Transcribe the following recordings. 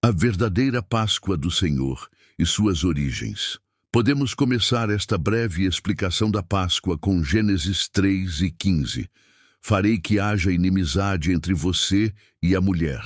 A verdadeira Páscoa do Senhor e suas origens. Podemos começar esta breve explicação da Páscoa com Gênesis 3:15. Farei que haja inimizade entre você e a mulher,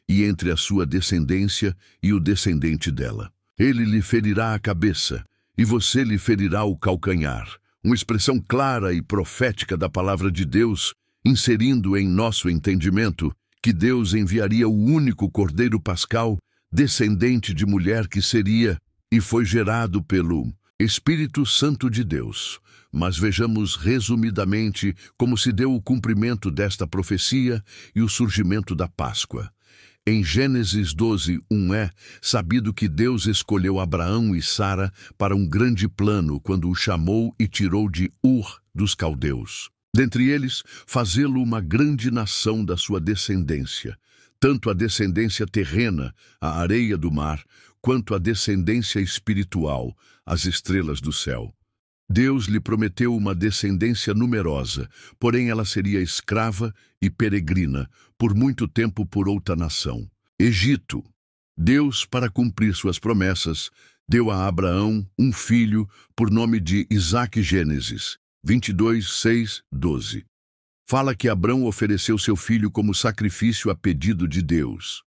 e entre a sua descendência e o descendente dela. Ele lhe ferirá a cabeça, e você lhe ferirá o calcanhar. Uma expressão clara e profética da palavra de Deus, inserindo em nosso entendimento que Deus enviaria o único Cordeiro Pascal, descendente de mulher que seria e foi gerado pelo Espírito Santo de Deus. Mas vejamos resumidamente como se deu o cumprimento desta profecia e o surgimento da Páscoa. Em Gênesis 12:1 é sabido que Deus escolheu Abraão e Sara para um grande plano quando o chamou e tirou de Ur dos caldeus. Dentre eles, fazê-lo uma grande nação da sua descendência, tanto a descendência terrena, a areia do mar, quanto a descendência espiritual, as estrelas do céu. Deus lhe prometeu uma descendência numerosa, porém ela seria escrava e peregrina por muito tempo por outra nação, Egito. Deus, para cumprir suas promessas, deu a Abraão um filho por nome de Isaque. Gênesis 22:6-12. Fala que Abrão ofereceu seu filho como sacrifício a pedido de Deus.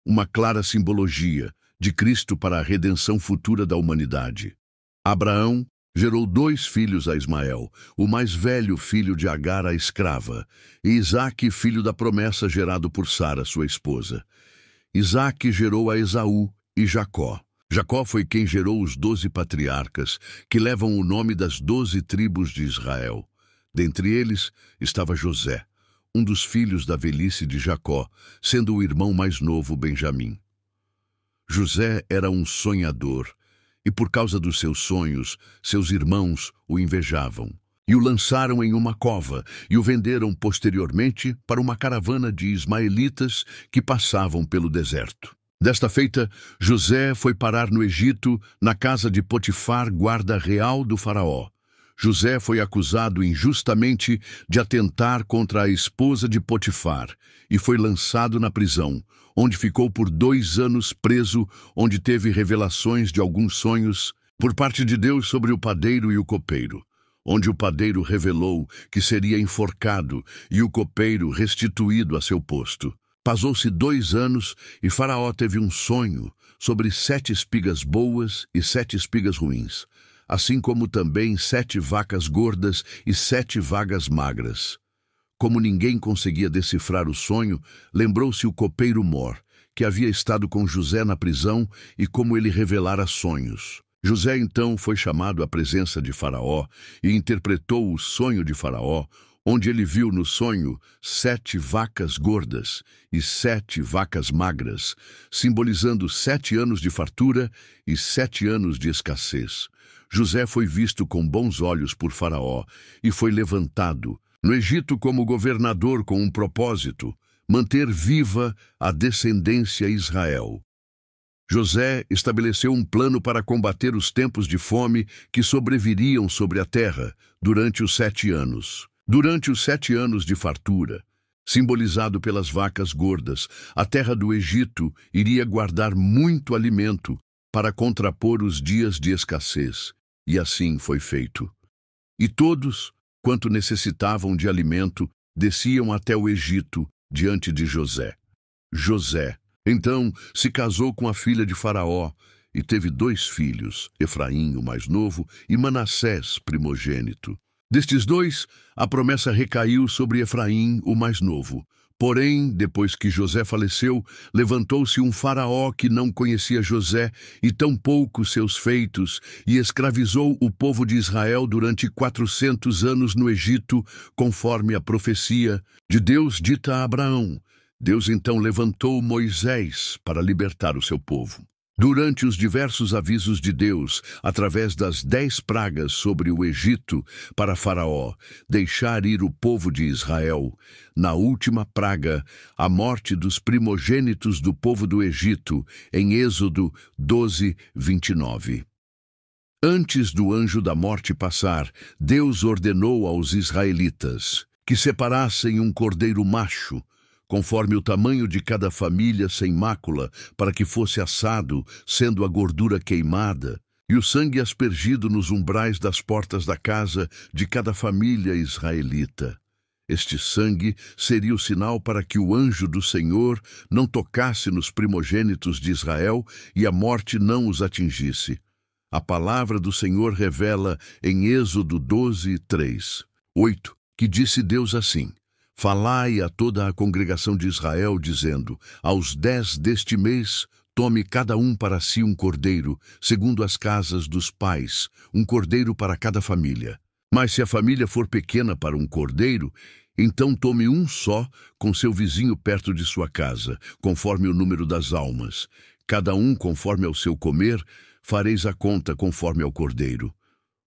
Uma clara simbologia de Cristo para a redenção futura da humanidade. Abraão gerou 2 filhos a Ismael, o mais velho filho de Agar, a escrava, e Isaque, filho da promessa, gerado por Sara, sua esposa. Isaque gerou a Esaú e Jacó. Jacó foi quem gerou os 12 patriarcas, que levam o nome das 12 tribos de Israel. Dentre eles estava José, um dos filhos da velhice de Jacó, sendo o irmão mais novo, Benjamim. José era um sonhador, e por causa dos seus sonhos, seus irmãos o invejavam, e o lançaram em uma cova, e o venderam posteriormente para uma caravana de ismaelitas que passavam pelo deserto. Desta feita, José foi parar no Egito, na casa de Potifar, guarda real do faraó. José foi acusado injustamente de atentar contra a esposa de Potifar e foi lançado na prisão, onde ficou por 2 anos preso, onde teve revelações de alguns sonhos por parte de Deus sobre o padeiro e o copeiro, onde o padeiro revelou que seria enforcado e o copeiro restituído a seu posto. Passou-se 2 anos e Faraó teve um sonho sobre 7 espigas boas e 7 espigas ruins, assim como também 7 vacas gordas e 7 vacas magras. Como ninguém conseguia decifrar o sonho, lembrou-se o copeiro Mor, que havia estado com José na prisão e como ele revelara sonhos. José então foi chamado à presença de Faraó e interpretou o sonho de Faraó, onde ele viu no sonho 7 vacas gordas e 7 vacas magras, simbolizando 7 anos de fartura e 7 anos de escassez. José foi visto com bons olhos por Faraó e foi levantado no Egito como governador com um propósito: manter viva a descendência Israel. José estabeleceu um plano para combater os tempos de fome que sobreviriam sobre a terra durante os 7 anos. Durante os 7 anos de fartura, simbolizado pelas vacas gordas, a terra do Egito iria guardar muito alimento para contrapor os dias de escassez, e assim foi feito. E todos, quanto necessitavam de alimento, desciam até o Egito diante de José. José, então, se casou com a filha de Faraó e teve 2 filhos, Efraim, o mais novo, e Manassés, primogênito. Destes 2, a promessa recaiu sobre Efraim, o mais novo. Porém, depois que José faleceu, levantou-se um faraó que não conhecia José e tampouco seus feitos, e escravizou o povo de Israel durante 400 anos no Egito, conforme a profecia de Deus dita a Abraão. Deus então levantou Moisés para libertar o seu povo. Durante os diversos avisos de Deus, através das 10 pragas sobre o Egito, para Faraó deixar ir o povo de Israel, na última praga, a morte dos primogênitos do povo do Egito, em Êxodo 12:29. Antes do anjo da morte passar, Deus ordenou aos israelitas que separassem um cordeiro macho, conforme o tamanho de cada família sem mácula, para que fosse assado, sendo a gordura queimada, e o sangue aspergido nos umbrais das portas da casa de cada família israelita. Este sangue seria o sinal para que o anjo do Senhor não tocasse nos primogênitos de Israel e a morte não os atingisse. A palavra do Senhor revela em Êxodo 12, 3, 8, que disse Deus assim: falai a toda a congregação de Israel, dizendo: aos 10 deste mês, tome cada um para si um cordeiro, segundo as casas dos pais, um cordeiro para cada família. Mas se a família for pequena para um cordeiro, então tome um só com seu vizinho perto de sua casa, conforme o número das almas. Cada um conforme ao seu comer, fareis a conta conforme ao cordeiro.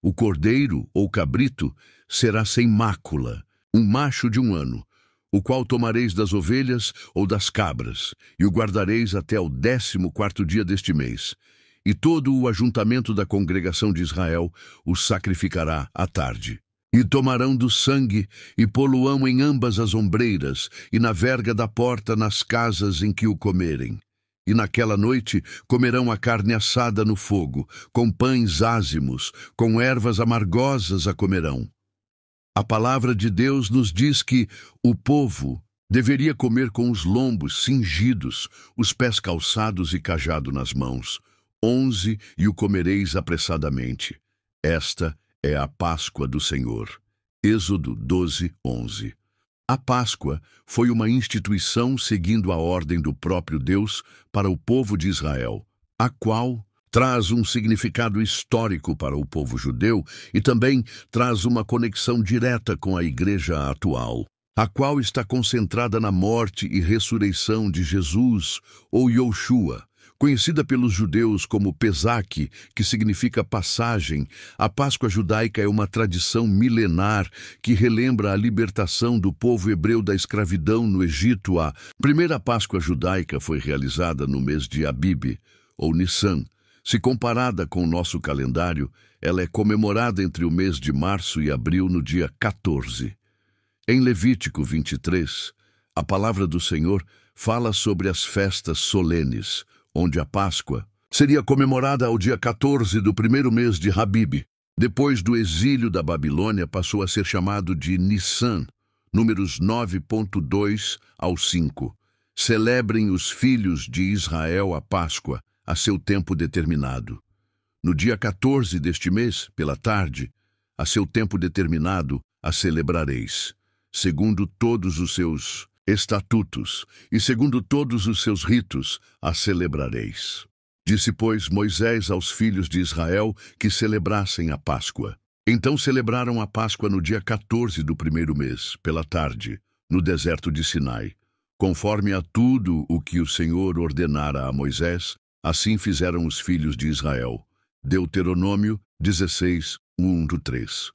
O cordeiro, ou cabrito, será sem mácula, um macho de 1 ano, o qual tomareis das ovelhas ou das cabras, e o guardareis até o 14º dia deste mês. E todo o ajuntamento da congregação de Israel o sacrificará à tarde. E tomarão do sangue, e pô-lo-ão em ambas as ombreiras, e na verga da porta nas casas em que o comerem. E naquela noite comerão a carne assada no fogo, com pães ázimos, com ervas amargosas a comerão. A palavra de Deus nos diz que o povo deveria comer com os lombos cingidos, os pés calçados e cajado nas mãos. 11 e o comereis apressadamente. Esta é a Páscoa do Senhor. Êxodo 12, 11. A Páscoa foi uma instituição seguindo a ordem do próprio Deus para o povo de Israel, a qual traz um significado histórico para o povo judeu e também traz uma conexão direta com a igreja atual, a qual está concentrada na morte e ressurreição de Jesus, ou Yoshua. Conhecida pelos judeus como Pesach, que significa passagem, a Páscoa judaica é uma tradição milenar que relembra a libertação do povo hebreu da escravidão no Egito. A primeira Páscoa judaica foi realizada no mês de Abib, ou Nissan. Se comparada com o nosso calendário, ela é comemorada entre o mês de março e abril no dia 14. Em Levítico 23, a palavra do Senhor fala sobre as festas solenes, onde a Páscoa seria comemorada ao dia 14 do primeiro mês de Abib. Depois do exílio da Babilônia, passou a ser chamado de Nissan, números 9.2 ao 5. Celebrem os filhos de Israel a Páscoa, a seu tempo determinado. No dia 14 deste mês, pela tarde, a seu tempo determinado, a celebrareis, segundo todos os seus estatutos, e segundo todos os seus ritos, a celebrareis. Disse, pois, Moisés aos filhos de Israel que celebrassem a Páscoa. Então celebraram a Páscoa no dia 14 do primeiro mês, pela tarde, no deserto de Sinai. Conforme a tudo o que o Senhor ordenara a Moisés, assim fizeram os filhos de Israel. Deuteronômio 16, 1-3.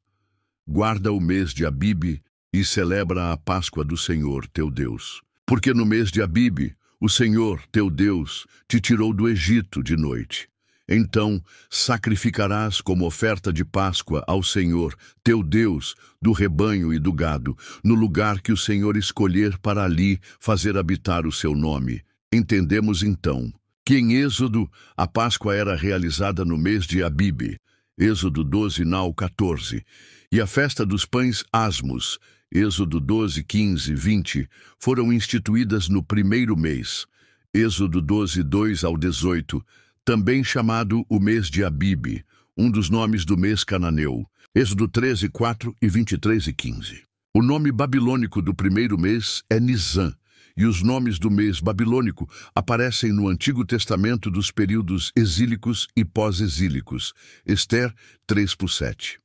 Guarda o mês de Abib e celebra a Páscoa do Senhor, teu Deus. Porque no mês de Abib, o Senhor, teu Deus, te tirou do Egito de noite. Então sacrificarás como oferta de Páscoa ao Senhor, teu Deus, do rebanho e do gado, no lugar que o Senhor escolher para ali fazer habitar o seu nome. Entendemos então que em Êxodo a Páscoa era realizada no mês de Abib, Êxodo 12, 14, e a festa dos pães asmos, Êxodo 12, 15, 20, foram instituídas no primeiro mês, Êxodo 12, 2-18, também chamado o mês de Abib, um dos nomes do mês cananeu, Êxodo 13, 4 e 23 e 15. O nome babilônico do primeiro mês é Nisan, e os nomes do mês babilônico aparecem no Antigo Testamento dos períodos exílicos e pós-exílicos, Ester 3-7.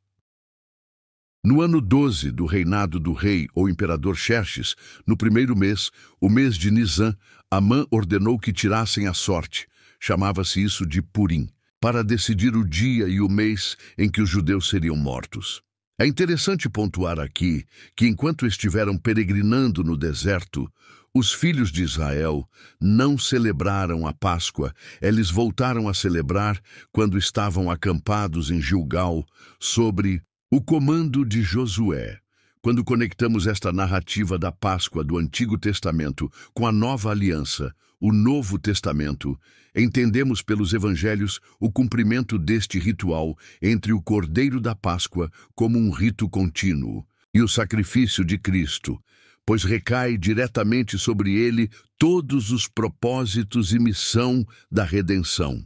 No ano 12 do reinado do rei ou imperador Xerxes, no primeiro mês, o mês de Nisan, Amã ordenou que tirassem a sorte, chamava-se isso de Purim, para decidir o dia e o mês em que os judeus seriam mortos. É interessante pontuar aqui que enquanto estiveram peregrinando no deserto, os filhos de Israel não celebraram a Páscoa, eles voltaram a celebrar quando estavam acampados em Gilgal, sobre o comando de Josué. Quando conectamos esta narrativa da Páscoa do Antigo Testamento com a Nova Aliança, o Novo Testamento, entendemos pelos Evangelhos o cumprimento deste ritual entre o Cordeiro da Páscoa como um rito contínuo e o sacrifício de Cristo, pois recai diretamente sobre ele todos os propósitos e missão da redenção.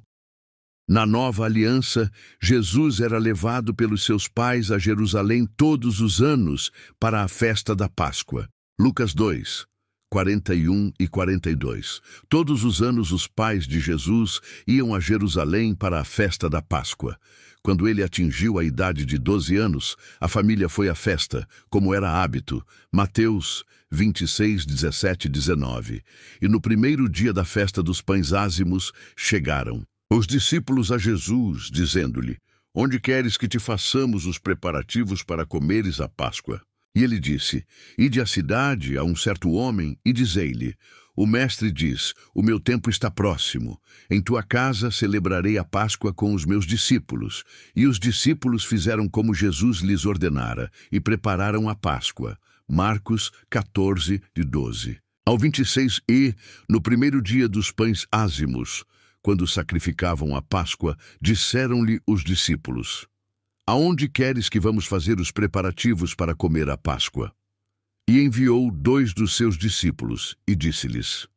Na Nova Aliança, Jesus era levado pelos seus pais a Jerusalém todos os anos para a festa da Páscoa. Lucas 2, 41 e 42. Todos os anos os pais de Jesus iam a Jerusalém para a festa da Páscoa. Quando ele atingiu a idade de 12 anos, a família foi à festa, como era hábito. Mateus 26, 17 e 19. E no primeiro dia da festa dos pães ázimos, chegaram os discípulos a Jesus, dizendo-lhe: Onde queres que te façamos os preparativos para comeres a Páscoa? E ele disse: Ide à cidade a um certo homem e dizei-lhe: O mestre diz, o meu tempo está próximo. Em tua casa celebrarei a Páscoa com os meus discípulos. E os discípulos fizeram como Jesus lhes ordenara e prepararam a Páscoa. Marcos 14, de 12. Ao 26 e, no primeiro dia dos pães ázimos, quando sacrificavam a Páscoa, disseram-lhe os discípulos: Aonde queres que vamos fazer os preparativos para comer a Páscoa? E enviou 2 dos seus discípulos e disse-lhes: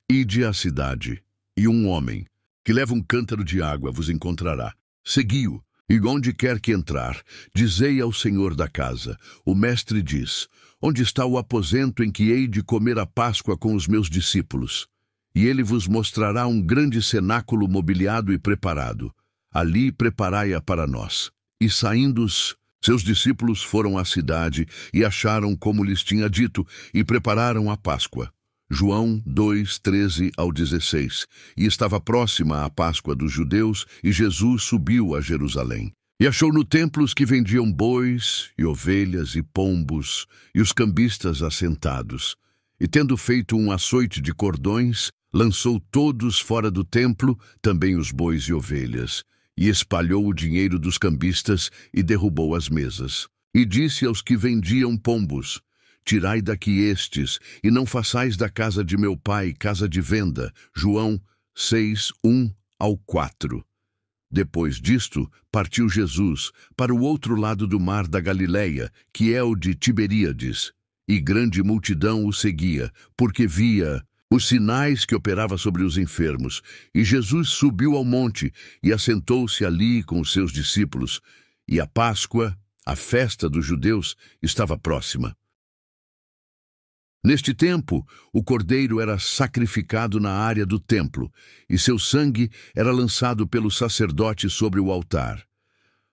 Ide à cidade, e um homem, que leva um cântaro de água, vos encontrará. Segui-o, e onde quer que entrar, dizei ao senhor da casa: O mestre diz: Onde está o aposento em que hei de comer a Páscoa com os meus discípulos? E ele vos mostrará um grande cenáculo mobiliado e preparado. Ali preparai-a para nós. E saindo seus discípulos foram à cidade e acharam como lhes tinha dito, e prepararam a Páscoa. João 2, 13 ao 16. E estava próxima a Páscoa dos judeus, e Jesus subiu a Jerusalém. E achou no templo os que vendiam bois, e ovelhas, e pombos, e os cambistas assentados. E tendo feito um açoite de cordões, lançou todos fora do templo, também os bois e ovelhas, e espalhou o dinheiro dos cambistas e derrubou as mesas. E disse aos que vendiam pombos: Tirai daqui estes, e não façais da casa de meu pai casa de venda. João 6, 1 ao 4. Depois disto, partiu Jesus para o outro lado do mar da Galileia, que é o de Tiberíades, e grande multidão o seguia, porque via os sinais que operava sobre os enfermos. E Jesus subiu ao monte e assentou-se ali com os seus discípulos. E a Páscoa, a festa dos judeus, estava próxima. Neste tempo, o cordeiro era sacrificado na área do templo, e seu sangue era lançado pelo sacerdote sobre o altar.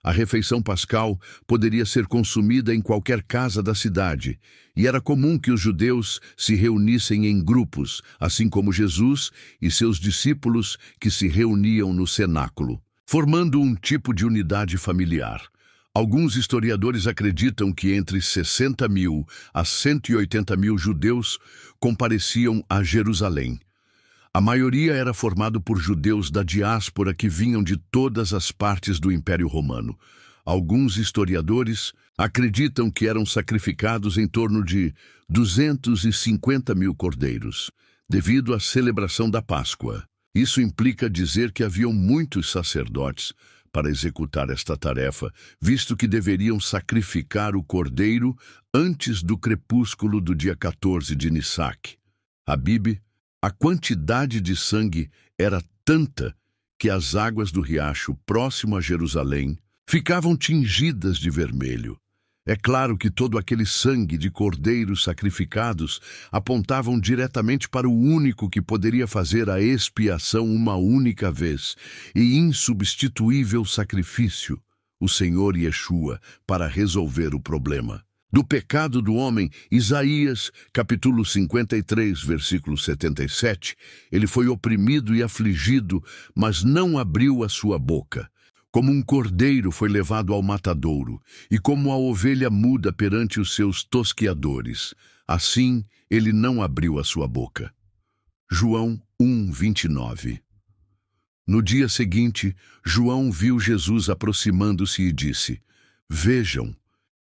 A refeição pascal poderia ser consumida em qualquer casa da cidade, e era comum que os judeus se reunissem em grupos, assim como Jesus e seus discípulos que se reuniam no cenáculo, formando um tipo de unidade familiar. Alguns historiadores acreditam que entre 60 mil a 180 mil judeus compareciam a Jerusalém. A maioria era formado por judeus da diáspora que vinham de todas as partes do Império Romano. Alguns historiadores acreditam que eram sacrificados em torno de 250 mil cordeiros, devido à celebração da Páscoa. Isso implica dizer que haviam muitos sacerdotes para executar esta tarefa, visto que deveriam sacrificar o cordeiro antes do crepúsculo do dia 14 de Nissac. Abib, a quantidade de sangue era tanta que as águas do riacho próximo a Jerusalém ficavam tingidas de vermelho. É claro que todo aquele sangue de cordeiros sacrificados apontavam diretamente para o único que poderia fazer a expiação uma única vez e insubstituível sacrifício, o Senhor Yeshua, para resolver o problema. Do pecado do homem, Isaías, capítulo 53, versículo 77, ele foi oprimido e afligido, mas não abriu a sua boca. Como um cordeiro foi levado ao matadouro, e como a ovelha muda perante os seus tosquiadores, assim ele não abriu a sua boca. João 1, 29. No dia seguinte, João viu Jesus aproximando-se e disse: Vejam,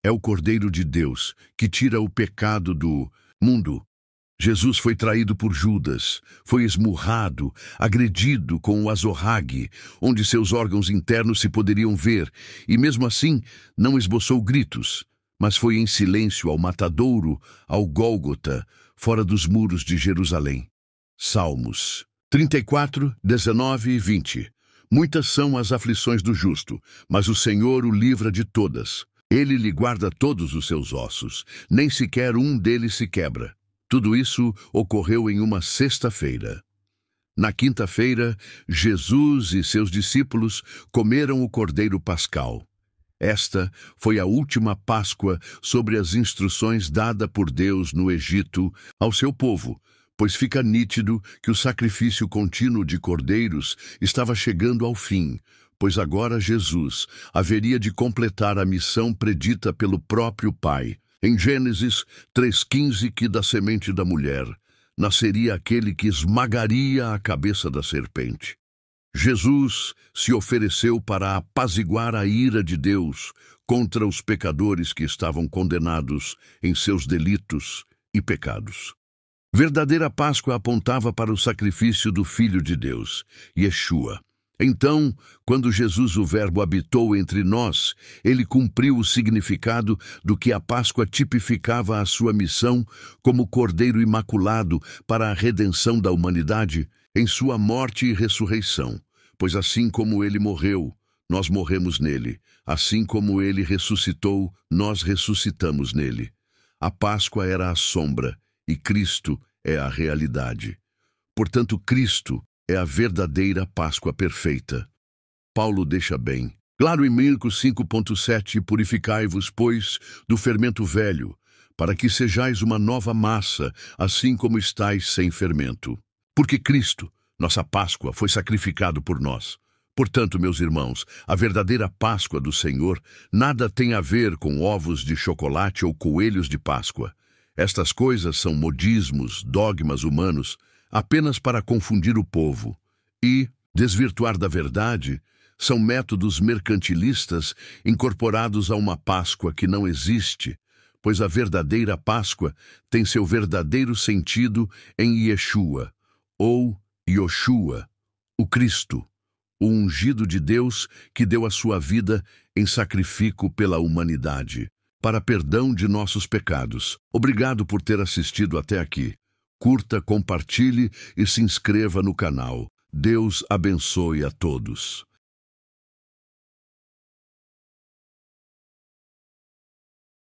É o Cordeiro de Deus que tira o pecado do mundo. Jesus foi traído por Judas, foi esmurrado, agredido com o azorrague, onde seus órgãos internos se poderiam ver, e mesmo assim não esboçou gritos, mas foi em silêncio ao matadouro, ao Gólgota, fora dos muros de Jerusalém. Salmos 34, 19 e 20. Muitas são as aflições do justo, mas o Senhor o livra de todas. Ele lhe guarda todos os seus ossos, nem sequer um deles se quebra. Tudo isso ocorreu em uma sexta-feira. Na quinta-feira, Jesus e seus discípulos comeram o cordeiro pascal. Esta foi a última Páscoa sobre as instruções dadas por Deus no Egito ao seu povo, pois fica nítido que o sacrifício contínuo de cordeiros estava chegando ao fim, pois agora Jesus haveria de completar a missão predita pelo próprio Pai. Em Gênesis 3,15, que da semente da mulher nasceria aquele que esmagaria a cabeça da serpente. Jesus se ofereceu para apaziguar a ira de Deus contra os pecadores que estavam condenados em seus delitos e pecados. Verdadeira Páscoa apontava para o sacrifício do Filho de Deus, Yeshua. Então, quando Jesus, o Verbo, habitou entre nós, ele cumpriu o significado do que a Páscoa tipificava a sua missão como Cordeiro Imaculado para a redenção da humanidade em sua morte e ressurreição. Pois assim como ele morreu, nós morremos nele. Assim como ele ressuscitou, nós ressuscitamos nele. A Páscoa era a sombra e Cristo é a realidade. Portanto, Cristo é a verdadeira Páscoa perfeita. Paulo deixa bem claro em Marcos 5,7: Purificai-vos, pois, do fermento velho, para que sejais uma nova massa, assim como estáis sem fermento. Porque Cristo, nossa Páscoa, foi sacrificado por nós. Portanto, meus irmãos, a verdadeira Páscoa do Senhor nada tem a ver com ovos de chocolate ou coelhos de Páscoa. Estas coisas são modismos, dogmas humanos, apenas para confundir o povo e desvirtuar da verdade. São métodos mercantilistas incorporados a uma Páscoa que não existe, pois a verdadeira Páscoa tem seu verdadeiro sentido em Yeshua, ou Yoshua, o Cristo, o ungido de Deus que deu a sua vida em sacrifício pela humanidade, para perdão de nossos pecados. Obrigado por ter assistido até aqui. Curta, compartilhe e se inscreva no canal. Deus abençoe a todos.